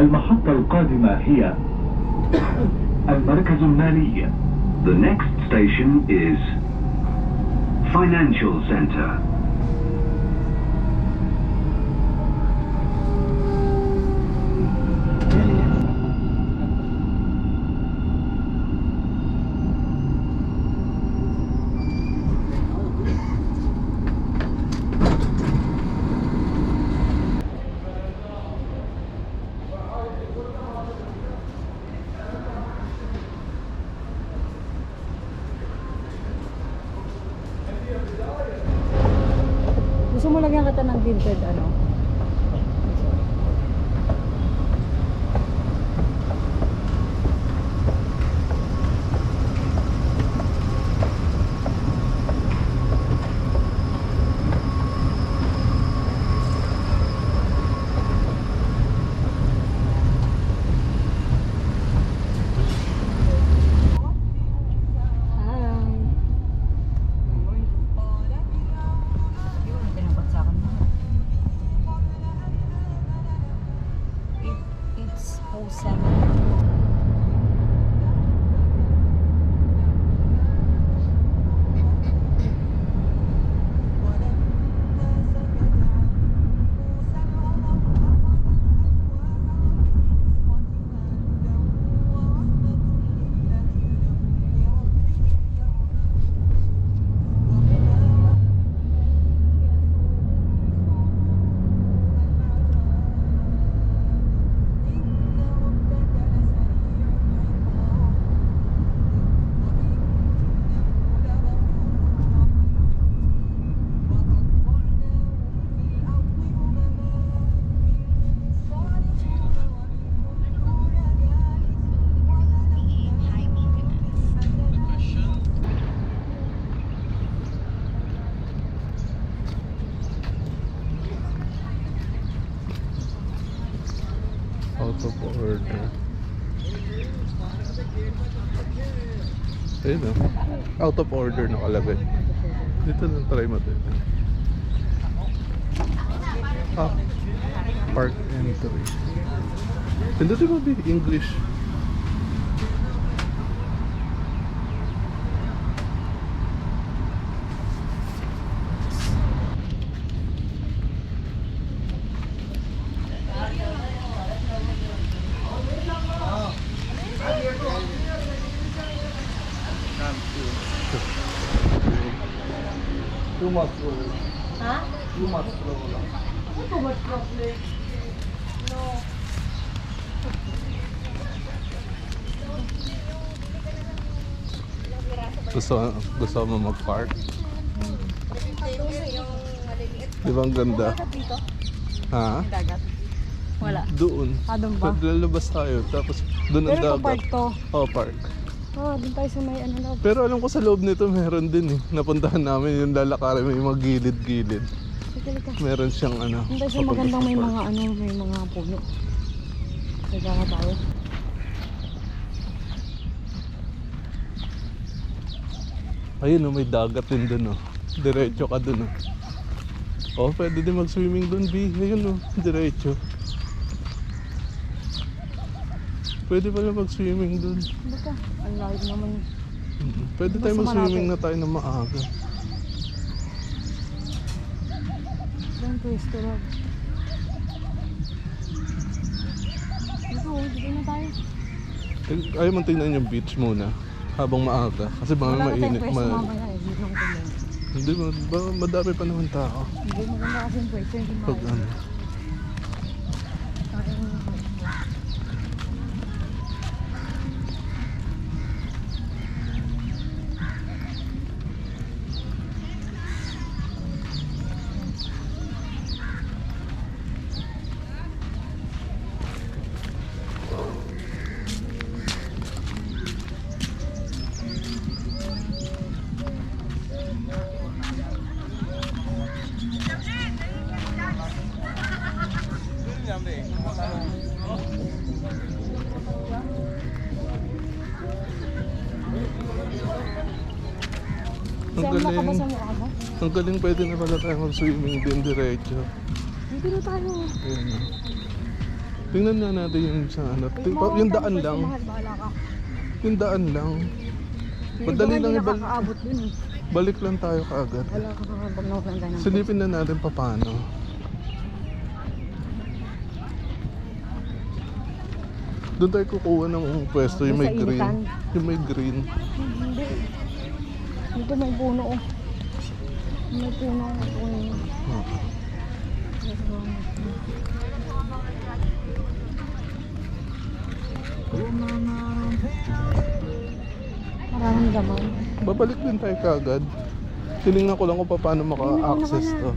المحطة القادمة هي المركز المالي. The next station is Financial Center. Gusto mo lagyan kita ng tinted ano? Out of order. Ayun o. Out of order nakalagay. Dito lang try mo dito. Park entry. Pindutin mo ba English? Too much roll. Ha? Too much roll. Ano too much problem? No. Gusto mo mag-park? Di ba ang ganda? Dagat dito? Ha? Dagat? Wala. Doon. Doon ba? Lalabas tayo. Tapos doon ang Pero ito dagat. park to. Oh, park. Oh, doon tayo sa may ano na. Pero alam ko sa loob nito meron din eh. Napuntahan namin yung lalakarin, may mga gilid-gilid. Sige. Meron siyang ano. Doon tayo sa magandang may mga ano, may mga puno. Kaya nga tayo. Ayun oh, may dagat din dun oh. Diretso ka dun oh. Oh, pwede din mag-swimming dun, B. Ayun oh, diretso. Pwede pala mag-swimming dun. Baka, ang layo naman. Pwede tayo Basta mag-swimming malapit. na tayo na maaga. Doon pwesto lang. Dito na tayo. Ayaw mong tingnan yung beach muna. Habang maaga. Kasi baka Wala na tayong mainit. pwesto mamaya eh. Dito lang kami. Hindi mo, madami pa naman tao. Hindi maganda kasi yung pwesto. Hindi Pag ano. Ang Saan nakabasa galing. mo ako? Ang galing, pwede na pala tayo mag-swimming din diretso. Dito na tayo. Ayan. Tingnan na natin yung sa ano. Yung daan lang. Mahal, bahala ka. Yung daan lang. Yung Madali iba lang hindi ibalik. nakakaabot dun eh. Balik lang tayo kaagad. Wala ka pag nawalan tayo ng Silipin na natin paano. Doon tayo kukuha ng pwesto yung may Doon sa green. initan. Yung may green. Hindi. Dito may puno oh. May puno. Oh. Maraming gaman. Babalik din tayo kaagad. Tinignan ko lang kung paano maka-access to.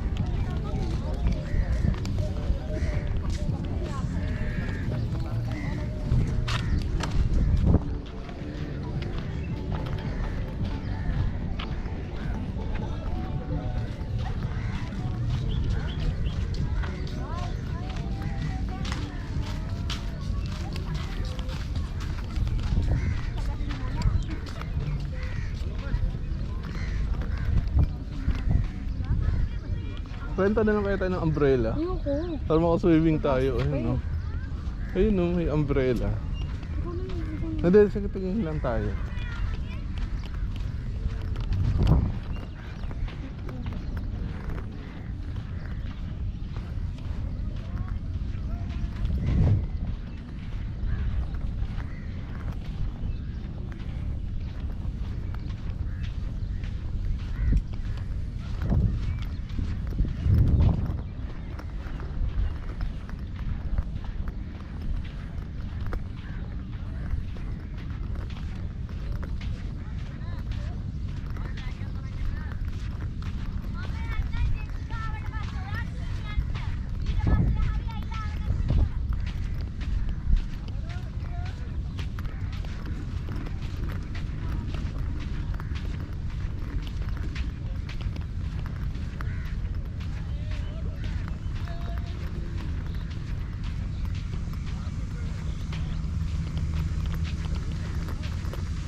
Renta na lang kaya tayo ng umbrella. Ayoko. Para maka-swimming tayo. Ayun o. Ayun o, may umbrella. Hindi, sige, tingin lang tayo.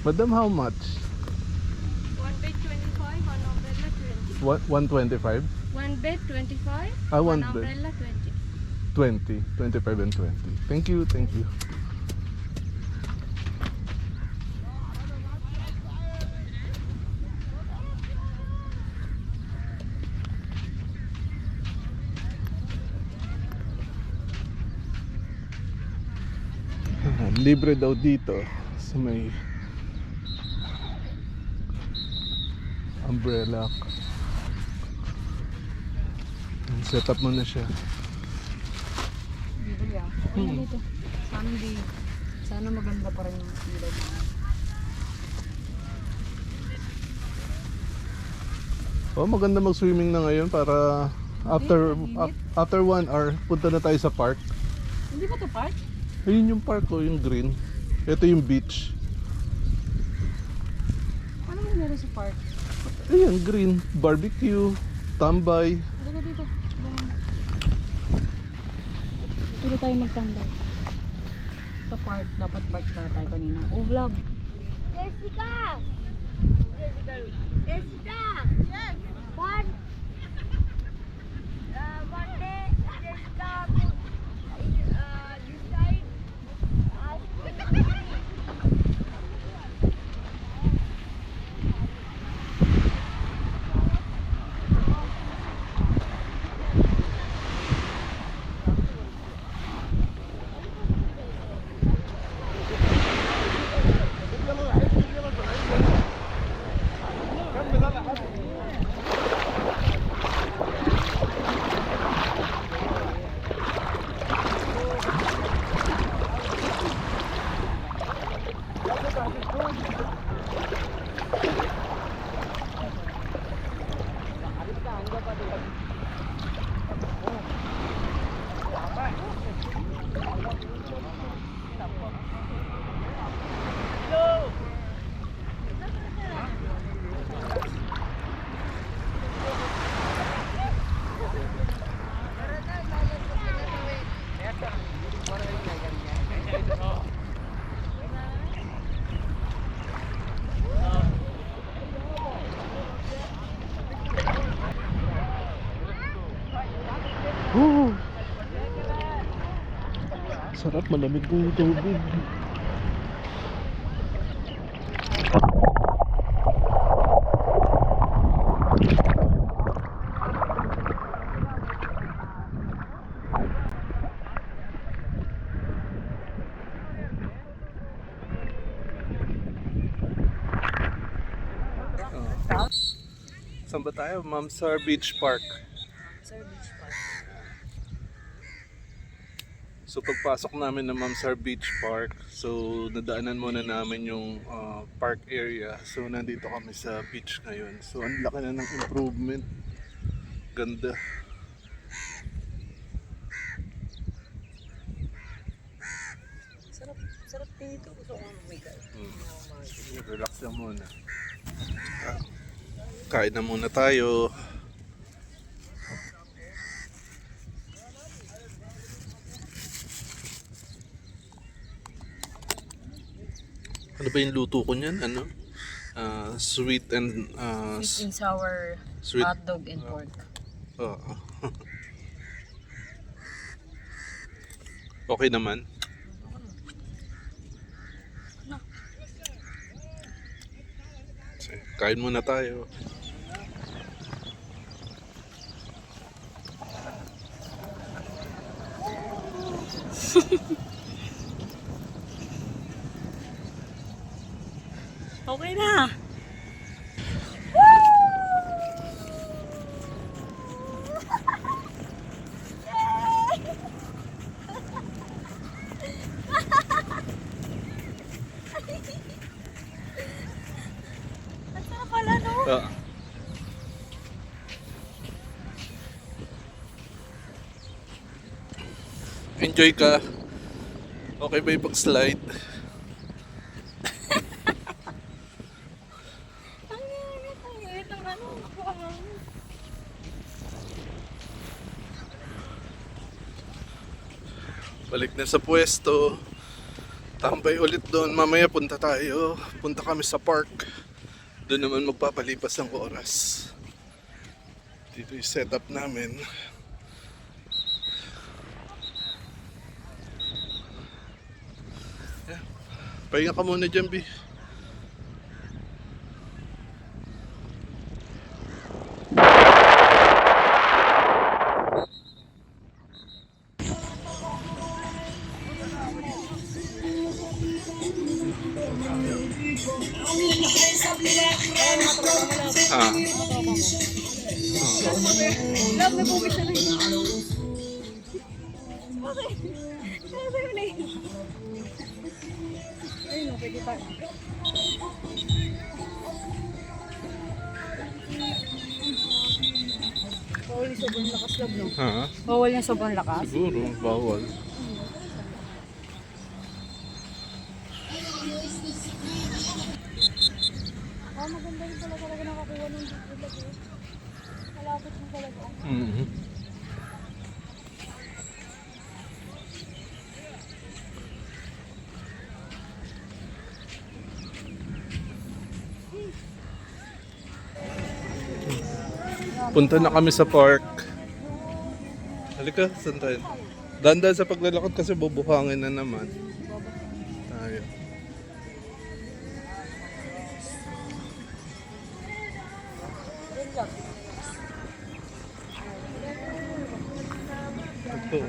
Madam, how much? One bed 25, one umbrella 20. What, 125? One bed 25, One one bed. umbrella 20. 20, 25 and 20. Thank you, thank you. Libre daw dito sa may umbrella. Set up mo na siya. Bibili ah. Ano dito? Sunday. Sana maganda pa rin yung ilaw mo. Oh, maganda mag-swimming na ngayon para after Init. after 1 hour punta na tayo sa park. Hindi ba ito park? Ayun yung park ko, yung green. Ito yung beach. Ano mo meron sa park? Ayun, green. Barbecue, tambay. Dito dito. Dito tayo magtambay. Sa park. Dapat park na tayo kanina. Oh, vlog. Jessica! Jessica! Yes! One day, Jessica put this side. Sarap, malamig ng tubig. Saan ba tayo? Mamsar Beach Park. Sir Beach Park. So pagpasok namin ng Mamsar Beach Park, so nadaanan muna namin yung park area. So nandito kami sa beach ngayon. So ang laki na ng improvement. Ganda. Sarap dito. Gusto ko mag-make. Relax lang muna. Kain na muna tayo. Ano ba yung luto ko niyan? Ano? Sweet and Sweet and sour sweet. hot dog and pork. Oo. Okay naman. So, kain muna tayo. Okay na. Ang sarap pala, no? Enjoy ka. Okay ba yung pag-slide? Ang init ang ano. Balik na sa pwesto. Tambay ulit doon. Mamaya punta tayo. Punta kami sa park. Doon naman magpapalipas ng oras. Dito yung setup namin. Yeah. Pahinga ka muna dyan, B. Ah. Love, may bubis na rin. Okay. Sa'yo na yun. Ayun, pwede pa. Bawal yung sobrang lakas, love, no? Ha? Bawal yung sobrang lakas? Siguro, bawal. Maganda rin pala talaga nakakuha ng dito. Malapit mo talaga. Mhm. Punta na kami sa park. Halika, saan tayo? Dandan sa paglalakad kasi bubuhangin na naman. Tayo. Ito.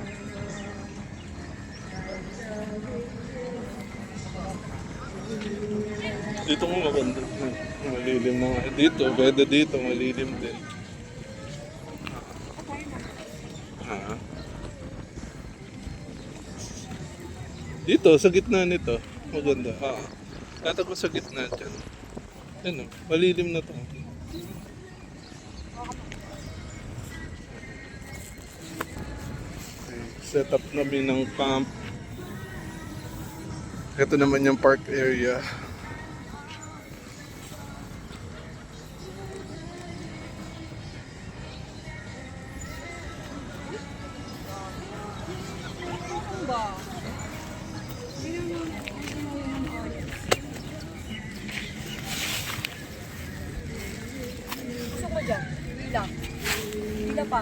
Dito mo maganda. Malilim na nga. Dito, pwede dito, malilim din. Dito, sa gitna nito. Maganda. Tatag ko sa gitna dyan. Yan o, malilim na to. Set up namin ng camp. Ito naman yung park area. Gusto ko dyan. Hila. Hila pa.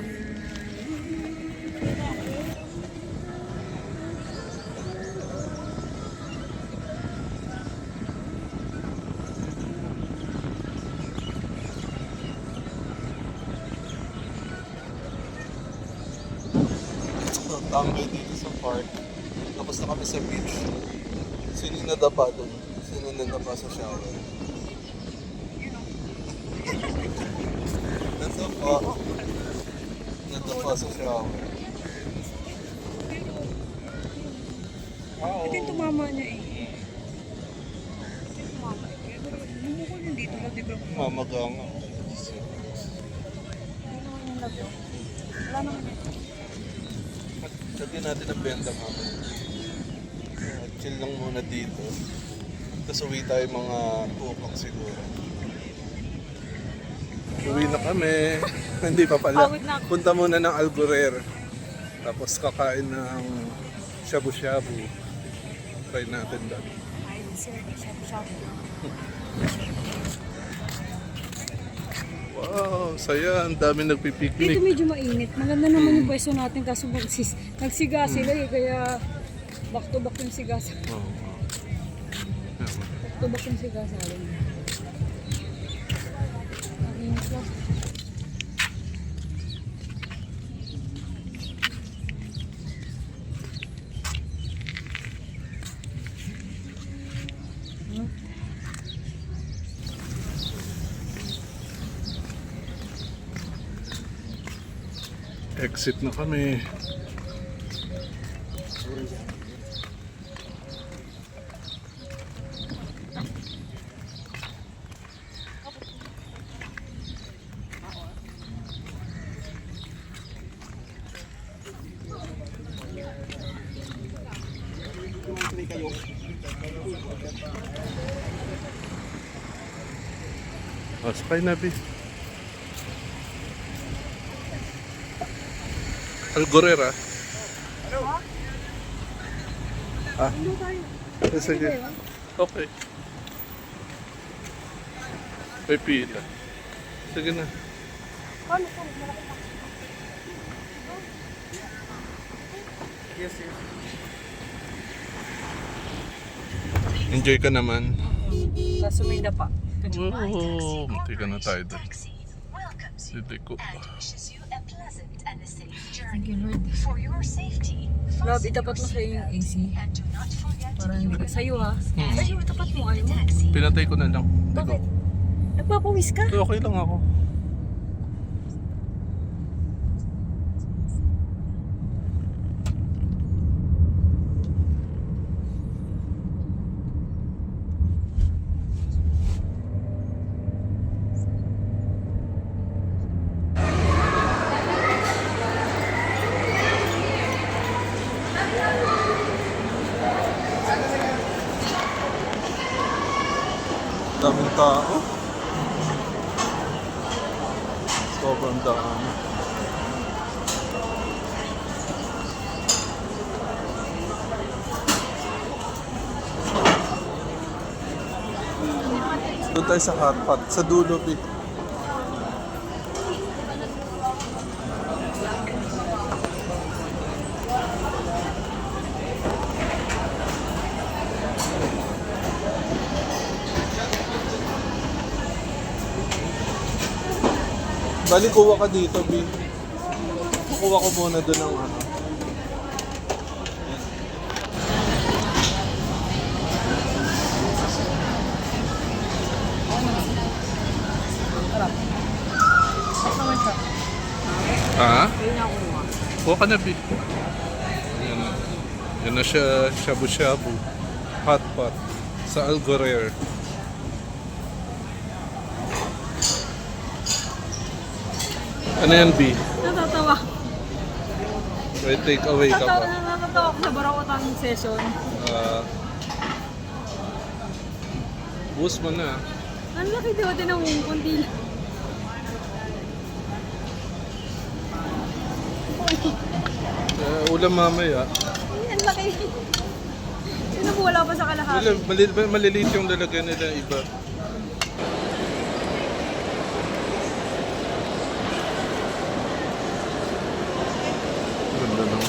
So, tambay dito sa park. Tapos na kami sa beach. Sino yung nadapa doon? Sino yung nadapa sa shower? Nadapa. Nadapa sa shower. Wow. Ito yung tumama niya eh. Ito yung tumama eh. Pero bumukol yung dito lang, di ba? Mamaga nga. Hindi naman yung lagyo. Wala naman yun. Lagyan natin ang benda mamaya. Chill lang muna dito. Tapos uwi tayo mga 2 o'clock siguro. Uwi na kami. Hindi pa pala. Pagod na ako. Punta muna ng Algorer. Tapos kakain ng shabu-shabu. Try natin doon. Ay, sir, shabu-shabu. Wow, saya. Ang dami Dito nagpipiknik. medyo mainit. Maganda naman yung pwesto natin kaso nagsiga sila eh. Kaya back to back yung siga sa Oh, back to back yung siga sa akin. Ang init lang. Exit na kami. Oh, spy na, B. Algorera. Ah? Sige. Okay. May pila. Sige na. Enjoy ka naman. Kaso may dapa. Oo, munti ka na tayo doon. Hindi ko. Thank you, Lord. Love, itapat mo sa'yo yung AC. Para hindi ka. Sa'yo ha. Sa'yo, itapat mo. Ayaw. Pinatay ko na lang. Hindi ko. Bakit? Nagpapawis ka? Okay lang ako. Daming tao. Sobrang dami. Doon tayo sa hotpot. Sa dulo, B. Bali, kuha ka dito, B. Kukuha ko muna doon ng ano. naman siya. Ha? Ayun na ako nga. Kuha ka na, B. Yan na. Yan na siya, shabu-shabu. Hot pot. Sa Algorer. Ano yan, B? Natatawa. May take away ka pa. Natatawa ko sa Barawatan session. Boost mo na. Ang laki daw din ng kunti lang. Ulam mamaya. Ay, ang laki. Sino mo wala pa sa kalahati? Maliliit yung lalagyan nila iba. Ganda naman.